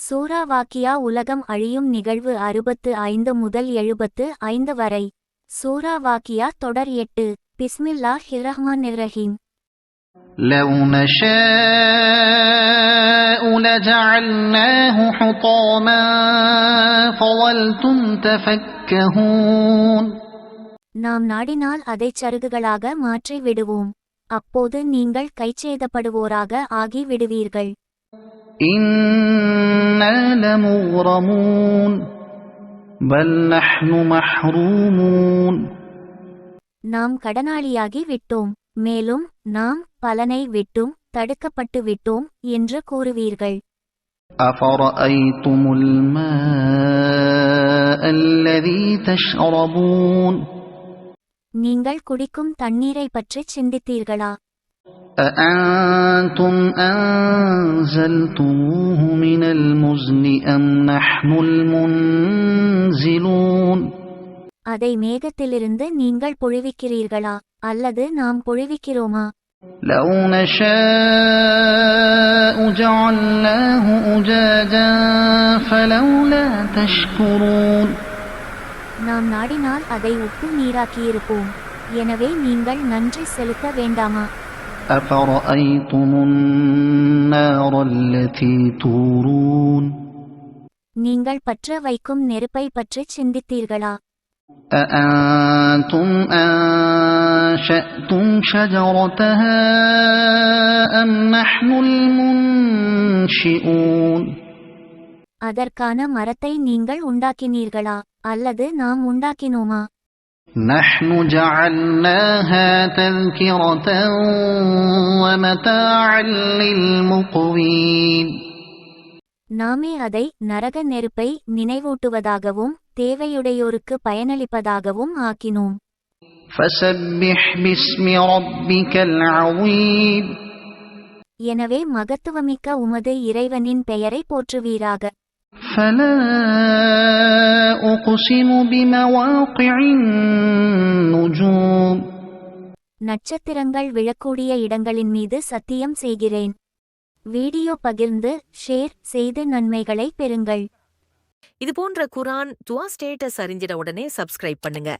சூரா வாக்கியா உலகம் அழியும் நிகழ்வு 65 முதல் 75 வரை. சூரா வாக்கியா தொடர் 8. பிஸ்மில்லாஹிர்ரஹ்மானிர்ரஹீம். لو نشاء لجعلناه حطاما فظلتم تفكهون. நாம் நாடினால் அதைச் சருகுகளாக மாற்றி விடுவோம். அப்போது நீங்கள் கைச்சேதப்படுவோராக ஆகி விடுவீர்கள். إنا لمغرمون بل نحن محرومون. நாம் கடனாளியாகி விட்டோம், மேலும் நாம் பலனை விட்டும் தடுக்கப்பட்டு விட்டோம் என்று கூறுவீர்கள். أفرأيتم الماء الذي تشربون. நீங்கள் குடிக்கும் தண்ணீரை பற்றி சிந்தித்தீர்களா? أأنتم أنزلتموه من المزن أم نحن المنزلون. அதை மேகத்திலிருந்து நீங்கள் பொழிவிக்கிறீர்களா அல்லது நாம் பொழிவிக்கிறோமா? لو نشاء جعلناه أجاجا فلولا تشكرون. நாம் நாடினால் அதை உப்பு நீராக்கியிருப்போம், எனவே நீங்கள் நன்றி செலுத்த வேண்டாமா? أفرأيتم النار التي تورون. நீங்கள் பற்ற வைக்கும் நெருப்பை பற்றி சிந்தித்தீர்களா? أأنتم أنشأتم شجرتها أم نحن المنشئون. அதற்கான மரத்தை நீங்கள் உண்டாக்கினீர்களா அல்லது நாம் உண்டாக்கினோமா? نحن جعلناها تذكرة ومتاعا للمقوين. நாமே அதை நரக நெருப்பை நினைவூட்டுவதாகவும் தேவையுடையோருக்கு பயனளிப்பதாகவும் ஆக்கினோம். فسبح باسم ربك العظيم. எனவே மகத்துவமிக்க உமது இறைவனின் பெயரை போற்றுவீராக. فلا أقسم بمواقع النجوم. நட்சத்திரங்கள் விழக்கூடிய இடங்களின் மீது சத்தியம் செய்கிறேன். வீடியோ பகிர்ந்து ஷேர் செய்து நன்மைகளை பெறுங்கள். இது போன்ற குர்ஆன் துஆ ஸ்டேட்டஸ் அறிஞ்சிட உடனே சப்ஸ்கிரைப் பண்ணுங்க.